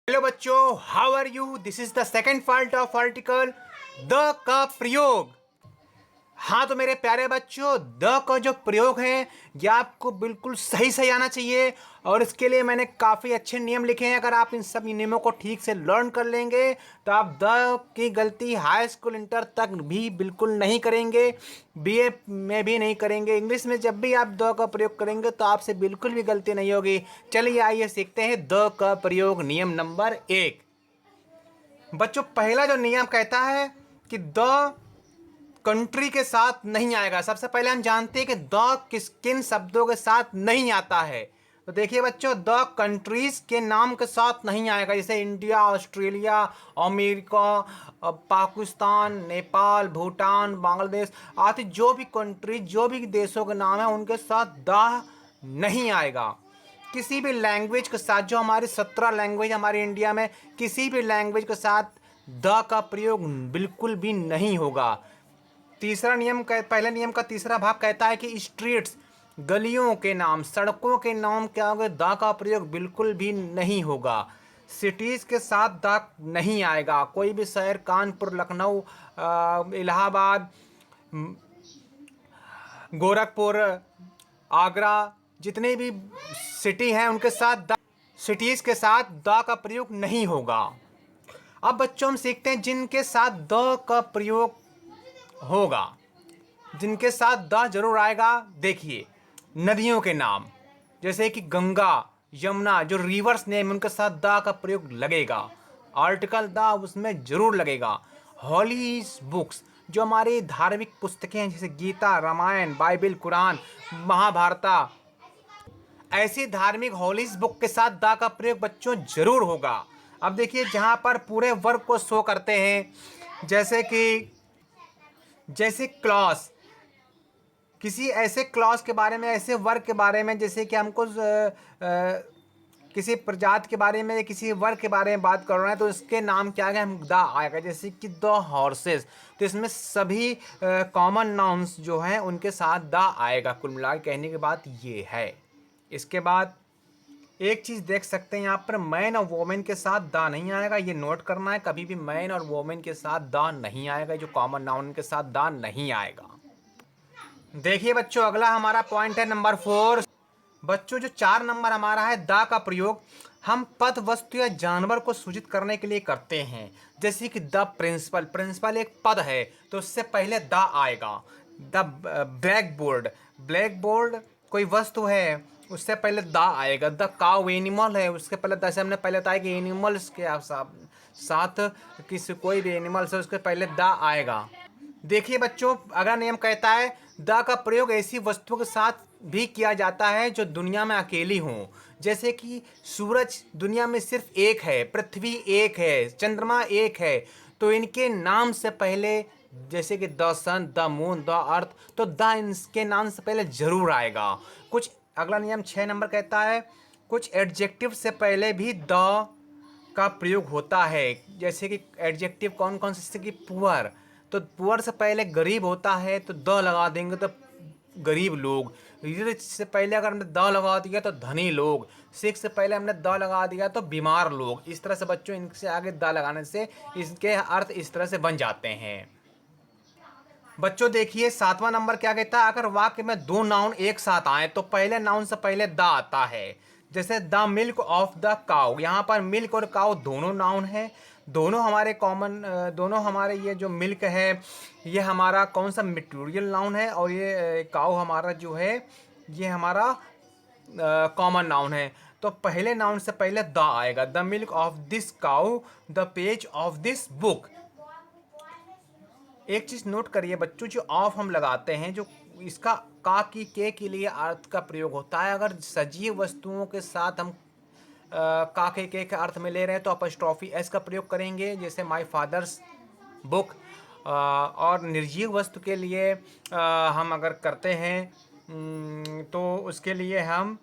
Hello बच्चों, how are you? This is the second part of article the का प्रयोग। हाँ तो मेरे प्यारे बच्चों, द का जो प्रयोग है यह आपको बिल्कुल सही सही आना चाहिए। और इसके लिए मैंने काफ़ी अच्छे नियम लिखे हैं। अगर आप इन सब नियमों को ठीक से लर्न कर लेंगे तो आप द की गलती हाई स्कूल इंटर तक भी बिल्कुल नहीं करेंगे, बीए में भी नहीं करेंगे। इंग्लिश में जब भी आप द का प्रयोग करेंगे तो आपसे बिल्कुल भी गलती नहीं होगी। चलिए आइए सीखते हैं द का प्रयोग। नियम नंबर 1 बच्चों, पहला जो नियम कहता है कि द कंट्री के साथ नहीं आएगा। सबसे पहले हम जानते हैं कि द किन शब्दों के साथ नहीं आता है। तो देखिए बच्चों, द कंट्रीज के नाम के साथ नहीं आएगा। जैसे India, Australia, America, Pakistan, Nepal, Bhutan, Bangladesh आदि जो भी कंट्री, जो भी देशों के नाम है उनके साथ द नहीं आएगा। किसी भी लैंग्वेज के साथ, जो हमारी 17 लैंग्वेज हमारे इंडिया में, किसी भी लैंग्वेज के साथ द का प्रयोग बिल्कुल भी नहीं होगा। तीसरा नियम पहले नियम का तीसरा भाग कहता है कि स्ट्रीट्स, गलियों के नाम, सड़कों के नाम क्या होंगे, द का प्रयोग बिल्कुल भी नहीं होगा। सिटीज़ के साथ द नहीं आएगा। कोई भी शहर, कानपुर, लखनऊ, इलाहाबाद, गोरखपुर, आगरा, जितने भी सिटी हैं उनके साथ सिटीज़ के साथ द का प्रयोग नहीं होगा। अब बच्चों हम सीखते हैं जिनके साथ द का प्रयोग होगा, जिनके साथ द जरूर आएगा। देखिए, नदियों के नाम जैसे कि गंगा, यमुना, जो रिवर्स नेम उनके साथ द का प्रयोग लगेगा। आर्टिकल द उसमें जरूर लगेगा। हॉली बुक्स, जो हमारी धार्मिक पुस्तकें हैं जैसे गीता, रामायण, बाइबल, कुरान, महाभारता, ऐसी धार्मिक हॉलीज बुक के साथ द का प्रयोग बच्चों जरूर होगा। अब देखिए, जहाँ पर पूरे वर्ग को शो करते हैं, जैसे क्लॉस, किसी ऐसे क्लॉज के बारे में, ऐसे वर्ग के बारे में, जैसे कि हमको किसी प्रजाति के बारे में, किसी वर्ग के बारे में बात कर रहे हैं तो इसके नाम क्या है, हम द आएगा। जैसे कि द हॉर्सेस, तो इसमें सभी कॉमन नाउन्स जो हैं उनके साथ द आएगा। कुल मिला के कहने की बात ये है। इसके बाद एक चीज़ देख सकते हैं, यहाँ पर मैन और वोमेन के साथ द नहीं आएगा। ये नोट करना है, कभी भी मैन और वोमेन के साथ द नहीं आएगा। जो कॉमन नाउन के साथ द नहीं आएगा। देखिए बच्चों, अगला हमारा पॉइंट है नंबर 4। बच्चों, जो 4 नंबर हमारा है, द का प्रयोग हम पद, वस्तु या जानवर को सूचित करने के लिए करते हैं। जैसे कि द प्रिंसिपल, प्रिंसिपल एक पद है तो उससे पहले द आएगा। The black board, black board कोई वस्तु है, उससे पहले द आएगा। द काउ एनिमल है, उसके पहले जैसे हमने पहले बताया कि एनिमल्स के साथ किसी कोई भी एनिमल्स है उसके पहले द आएगा। देखिए बच्चों, अगला नियम कहता है द का प्रयोग ऐसी वस्तुओं के साथ भी किया जाता है जो दुनिया में अकेली हों। जैसे कि सूरज दुनिया में सिर्फ एक है, पृथ्वी एक है, चंद्रमा एक है, तो इनके नाम से पहले, जैसे कि the sun, the moon, the earth, तो द इनके नाम से पहले जरूर आएगा। कुछ अगला नियम 6 नंबर कहता है कुछ एडजेक्टिव से पहले भी द का प्रयोग होता है। जैसे कि एडजेक्टिव कौन कौन से, जैसे कि पुअर, तो पुअर से पहले गरीब होता है तो द लगा देंगे तो गरीब लोग। रिच से पहले अगर हमने द लगा दिया तो धनी लोग। सिक से पहले हमने द लगा दिया तो बीमार लोग। इस तरह से बच्चों, इनसे आगे द लगाने से इसके अर्थ इस तरह से बन जाते हैं। बच्चों देखिए, 7वां नंबर क्या कहता है, अगर वाक्य में 2 नाउन एक साथ आए तो पहले नाउन से पहले द आता है। जैसे the milk of the cow, यहाँ पर मिल्क और काउ दोनों नाउन है। दोनों हमारे कॉमन, दोनों हमारे, ये जो मिल्क है ये हमारा कौन सा मटेरियल नाउन है, और ये काउ हमारा जो है ये हमारा कॉमन नाउन है। तो पहले नाउन से पहले द आएगा। The milk of this cow, the page of this book. एक चीज़ नोट करिए बच्चों, जो ऑफ हम लगाते हैं, जो इसका का की के लिए अर्थ का प्रयोग होता है। अगर सजीव वस्तुओं के साथ हम का के अर्थ में ले रहे हैं तो अपस्ट्रॉफी एस का प्रयोग करेंगे, जैसे माय फादर्स बुक। और निर्जीव वस्तु के लिए हम अगर करते हैं तो उसके लिए हम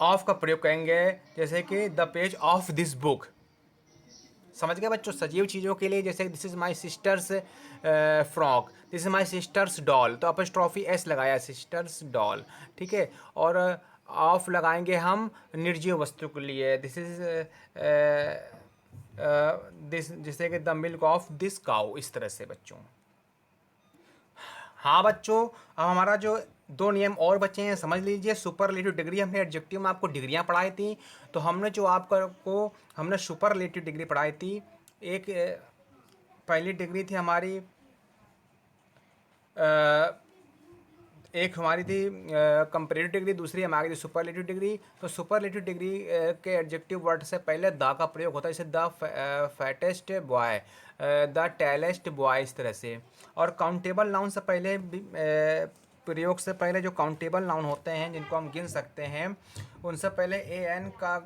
ऑफ का प्रयोग करेंगे, जैसे कि the page of this book. समझ गए बच्चों? सजीव चीज़ों के लिए, जैसे this is my sisters frock, this is my sisters doll, तो अपस्ट्रॉफी एस लगाया, सिस्टर्स डॉल, ठीक है। और ऑफ लगाएंगे हम निर्जीव वस्तु के लिए। दिस इज दिस, जैसे कि the milk of this cow, इस तरह से बच्चों। हाँ बच्चों, अब हमारा जो दो नियम और बचे हैं समझ लीजिए। सुपरलेटिव डिग्री, हमने एडजेक्टिव में आपको डिग्रियां पढ़ाई थी, तो हमने जो आपको हमने सुपरलेटिव डिग्री पढ़ाई थी। एक पहली डिग्री थी हमारी, एक हमारी थी कंपेरेटिव डिग्री, दूसरी हमारी थी सुपरलेटिव डिग्री। तो सुपरलेटिव डिग्री के एडजेक्टिव वर्ड से पहले द का प्रयोग होता है, जैसे the fattest boy, the tallest boy, इस तरह से। और काउंटेबल नाउन से पहले प्रयोग से पहले जो काउंटेबल नाउन होते हैं जिनको हम गिन सकते हैं, उनसे पहले ए एन का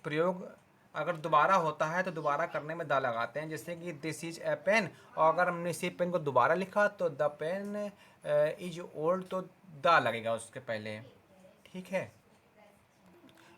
प्रयोग अगर दोबारा होता है तो दोबारा करने में द लगाते हैं, जैसे कि दिस इज ए पेन, और अगर हमने इसी पेन को दोबारा लिखा तो द पेन इज ओल्ड, तो द लगेगा उसके पहले। ठीक है।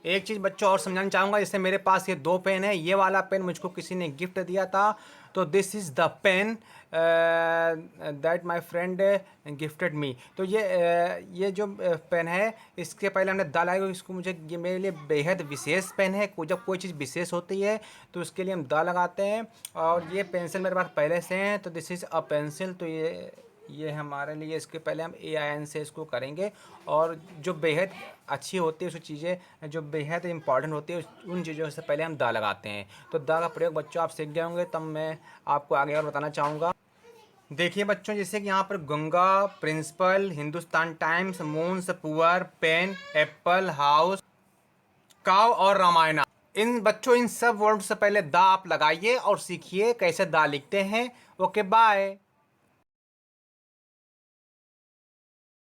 एक चीज़ बच्चों और समझाना चाहूँगा, जैसे मेरे पास ये दो पेन है, ये वाला पेन मुझको किसी ने गिफ्ट दिया था, तो this is the pen that my friend gifted me. तो ये जो पेन है, इसके पहले हमने द लगाया, इसको मुझे, ये मेरे लिए बेहद विशेष पेन है। जब कोई चीज़ विशेष होती है तो उसके लिए हम द लगाते हैं। और ये पेंसिल मेरे पास पहले से हैं, तो दिस इज़ अ पेंसिल, तो ये हमारे लिए, इसके पहले हम ए आई एन से इसको करेंगे। और जो बेहद अच्छी होती है, उस चीज़ें जो बेहद इंपॉर्टेंट होती है, उन चीज़ों से पहले हम द लगाते हैं। तो द का प्रयोग बच्चों आप सीख गए होंगे, तब मैं आपको आगे और बताना चाहूँगा। देखिए बच्चों, जैसे कि यहाँ पर Ganga, principal, Hindustan Times, moons, poor, pen, apple, house, cow और रामायण, इन बच्चों इन सब वर्ड से पहले द आप लगाइए और सीखिए कैसे द लिखते हैं। Okay bye.